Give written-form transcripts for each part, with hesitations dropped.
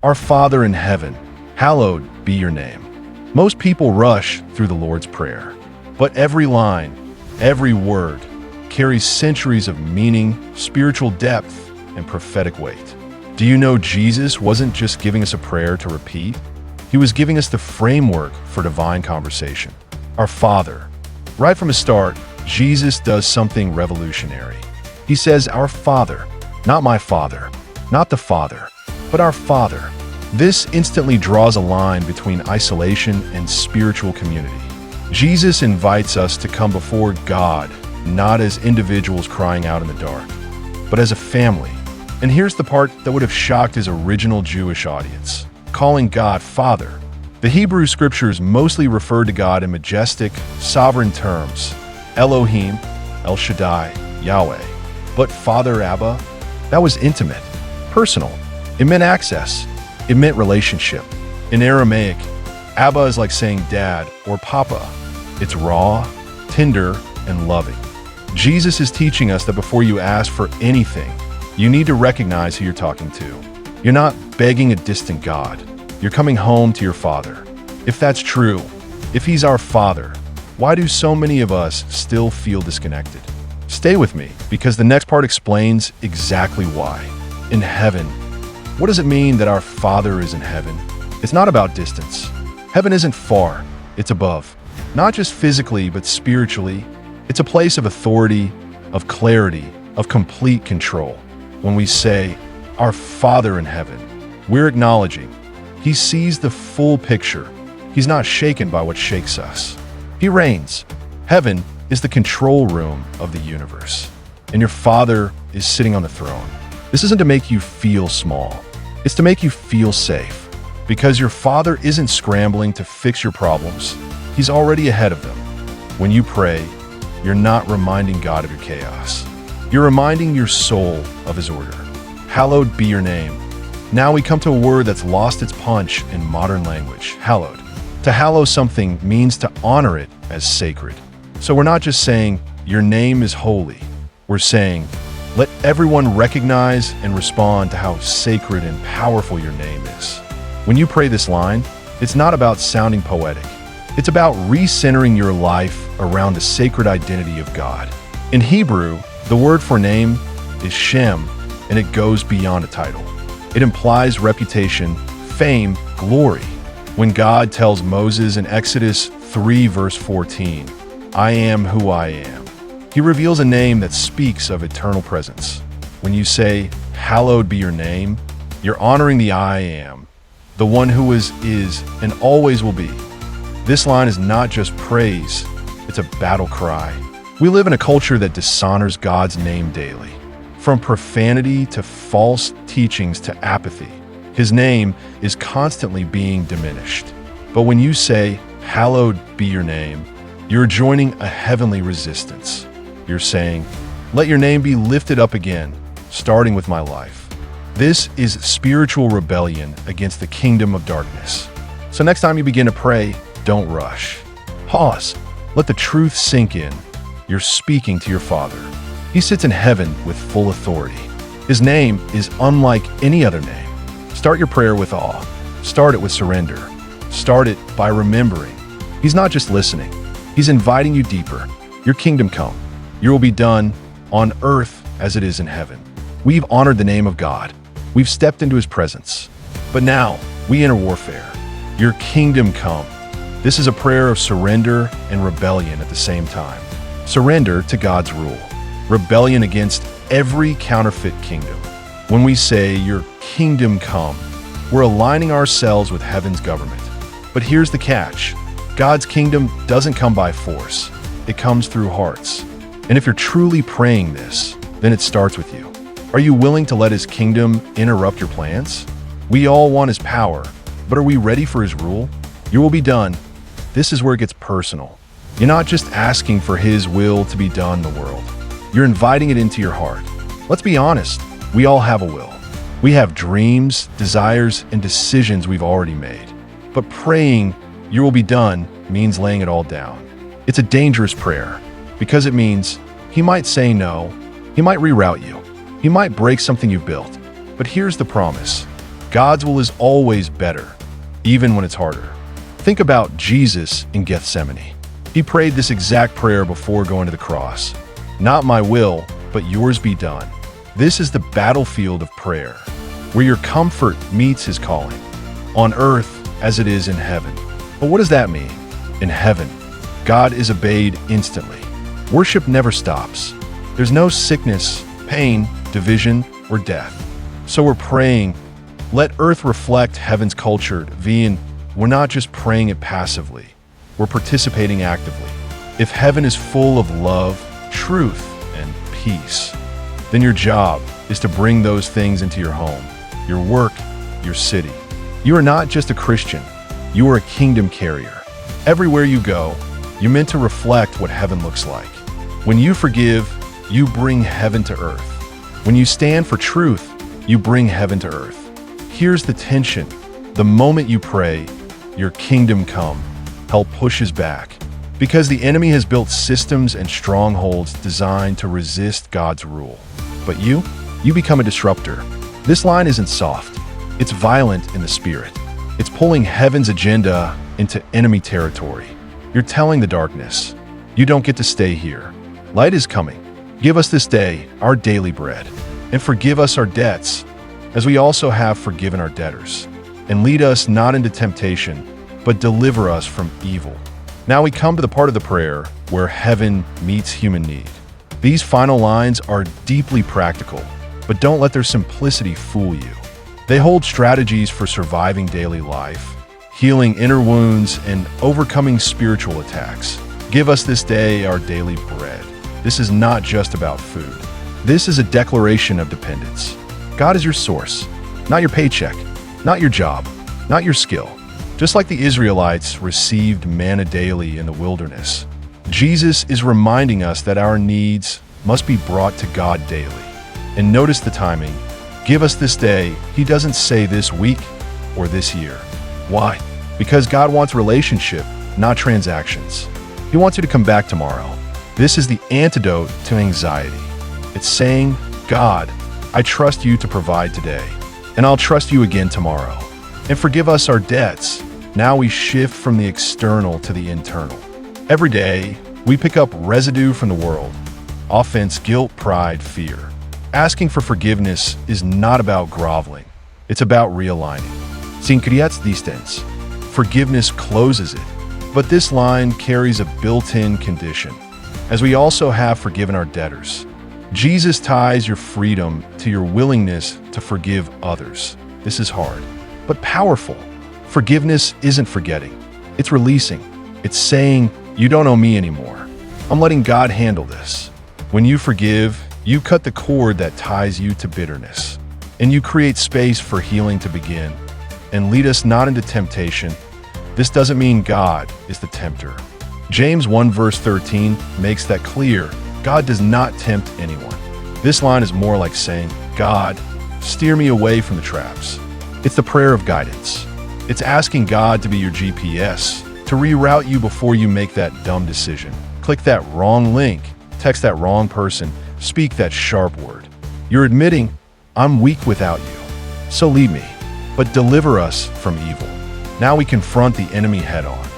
Our Father in heaven, hallowed be your name. Most people rush through the Lord's Prayer, but every line, every word carries centuries of meaning, spiritual depth, and prophetic weight. Do you know Jesus wasn't just giving us a prayer to repeat? He was giving us the framework for divine conversation. Our Father. Right from the start, Jesus does something revolutionary. He says, "Our Father," not "my Father," not "the Father," but "our Father." This instantly draws a line between isolation and spiritual community. Jesus invites us to come before God, not as individuals crying out in the dark, but as a family. And here's the part that would have shocked his original Jewish audience: calling God Father. The Hebrew scriptures mostly referred to God in majestic, sovereign terms: Elohim, El Shaddai, Yahweh. But Father Abba, that was intimate, personal. It meant access. It meant relationship. In Aramaic, Abba is like saying dad or papa. It's raw, tender, and loving. Jesus is teaching us that before you ask for anything, you need to recognize who you're talking to. You're not begging a distant God. You're coming home to your Father. If that's true, if He's our Father, why do so many of us still feel disconnected? Stay with me, because the next part explains exactly why. In heaven, what does it mean that our Father is in heaven? It's not about distance. Heaven isn't far, it's above. Not just physically, but spiritually. It's a place of authority, of clarity, of complete control. When we say, "Our Father in heaven," we're acknowledging He sees the full picture. He's not shaken by what shakes us. He reigns. Heaven is the control room of the universe, and your Father is sitting on the throne. This isn't to make you feel small. It's to make you feel safe, because your Father isn't scrambling to fix your problems. He's already ahead of them. When you pray, you're not reminding God of your chaos. You're reminding your soul of His order. Hallowed be your name. Now we come to a word that's lost its punch in modern language: hallowed. To hallow something means to honor it as sacred. So we're not just saying, "Your name is holy." We're saying, let everyone recognize and respond to how sacred and powerful your name is. When you pray this line, it's not about sounding poetic. It's about recentering your life around the sacred identity of God. In Hebrew, the word for name is Shem, and it goes beyond a title. It implies reputation, fame, glory. When God tells Moses in Exodus 3 verse 14, "I am who I am," He reveals a name that speaks of eternal presence. When you say, "Hallowed be your name," you're honoring the I am, the one who is, and always will be. This line is not just praise, it's a battle cry. We live in a culture that dishonors God's name daily. From profanity to false teachings to apathy, His name is constantly being diminished. But when you say, "Hallowed be your name," you're joining a heavenly resistance. You're saying, "Let your name be lifted up again, starting with my life." This is spiritual rebellion against the kingdom of darkness. So next time you begin to pray, don't rush. Pause. Let the truth sink in. You're speaking to your Father. He sits in heaven with full authority. His name is unlike any other name. Start your prayer with awe. Start it with surrender. Start it by remembering. He's not just listening. He's inviting you deeper. Your kingdom come. Your will be done on earth as it is in heaven. We've honored the name of God. We've stepped into His presence. But now we enter warfare. Your kingdom come. This is a prayer of surrender and rebellion at the same time. Surrender to God's rule. Rebellion against every counterfeit kingdom. When we say, "Your kingdom come," we're aligning ourselves with heaven's government. But here's the catch. God's kingdom doesn't come by force. It comes through hearts. And if you're truly praying this, then it starts with you. Are you willing to let His kingdom interrupt your plans? We all want His power, but are we ready for His rule? Your will be done. This is where it gets personal. You're not just asking for His will to be done in the world. You're inviting it into your heart. Let's be honest. We all have a will. We have dreams, desires, and decisions we've already made. But praying, "Your will be done," means laying it all down. It's a dangerous prayer because it means He might say no, He might reroute you, He might break something you've built. But here's the promise. God's will is always better, even when it's harder. Think about Jesus in Gethsemane. He prayed this exact prayer before going to the cross. Not my will, but yours be done. This is the battlefield of prayer, where your comfort meets his calling, on earth as it is in heaven. But what does that mean? In heaven, God is obeyed instantly. Worship never stops. There's no sickness, pain, division, or death. So we're praying, let earth reflect heaven's culture. We're not just praying it passively. We're participating actively. If heaven is full of love, truth, and peace, then your job is to bring those things into your home, your work, your city. You are not just a Christian. You are a kingdom carrier. Everywhere you go, you're meant to reflect what heaven looks like. When you forgive, you bring heaven to earth. When you stand for truth, you bring heaven to earth. Here's the tension. The moment you pray, your kingdom come, hell pushes back. Because the enemy has built systems and strongholds designed to resist God's rule. But you become a disruptor. This line isn't soft. It's violent in the spirit. It's pulling heaven's agenda into enemy territory. You're telling the darkness, you don't get to stay here. Light is coming. Give us this day our daily bread, and forgive us our debts, as we also have forgiven our debtors. And lead us not into temptation, but deliver us from evil. Now we come to the part of the prayer where heaven meets human need. These final lines are deeply practical, but don't let their simplicity fool you. They hold strategies for surviving daily life, healing inner wounds, and overcoming spiritual attacks. Give us this day our daily bread. This is not just about food. This is a declaration of dependence. God is your source, not your paycheck, not your job, not your skill. Just like the Israelites received manna daily in the wilderness, Jesus is reminding us that our needs must be brought to God daily. And notice the timing. Give us this day. He doesn't say this week or this year. Why? Because God wants relationship, not transactions. He wants you to come back tomorrow. This is the antidote to anxiety. It's saying, God, I trust you to provide today, and I'll trust you again tomorrow. And forgive us our debts. Now we shift from the external to the internal. Every day, we pick up residue from the world. Offense, guilt, pride, fear. Asking for forgiveness is not about groveling. It's about realigning. Sin creates distance. Forgiveness closes it. But this line carries a built-in condition, as we also have forgiven our debtors. Jesus ties your freedom to your willingness to forgive others. This is hard, but powerful. Forgiveness isn't forgetting. It's releasing. It's saying, you don't owe me anymore. I'm letting God handle this. When you forgive, you cut the cord that ties you to bitterness, and you create space for healing to begin. And lead us not into temptation. This doesn't mean God is the tempter. James 1 verse 13 makes that clear. God does not tempt anyone. This line is more like saying, God, steer me away from the traps. It's the prayer of guidance. It's asking God to be your GPS, to reroute you before you make that dumb decision. Click that wrong link, text that wrong person, speak that sharp word. You're admitting, I'm weak without you. So lead me, but deliver us from evil. Now we confront the enemy head on.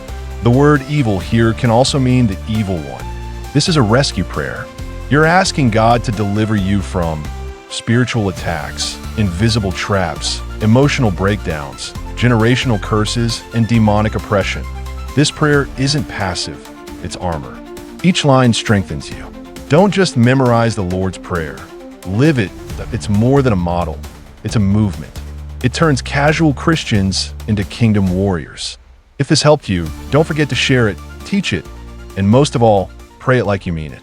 The word evil here can also mean the evil one. This is a rescue prayer. You're asking God to deliver you from spiritual attacks, invisible traps, emotional breakdowns, generational curses, and demonic oppression. This prayer isn't passive, it's armor. Each line strengthens you. Don't just memorize the Lord's Prayer. Live it. It's more than a model. It's a movement. It turns casual Christians into kingdom warriors. If this helped you, don't forget to share it, teach it, and most of all, pray it like you mean it.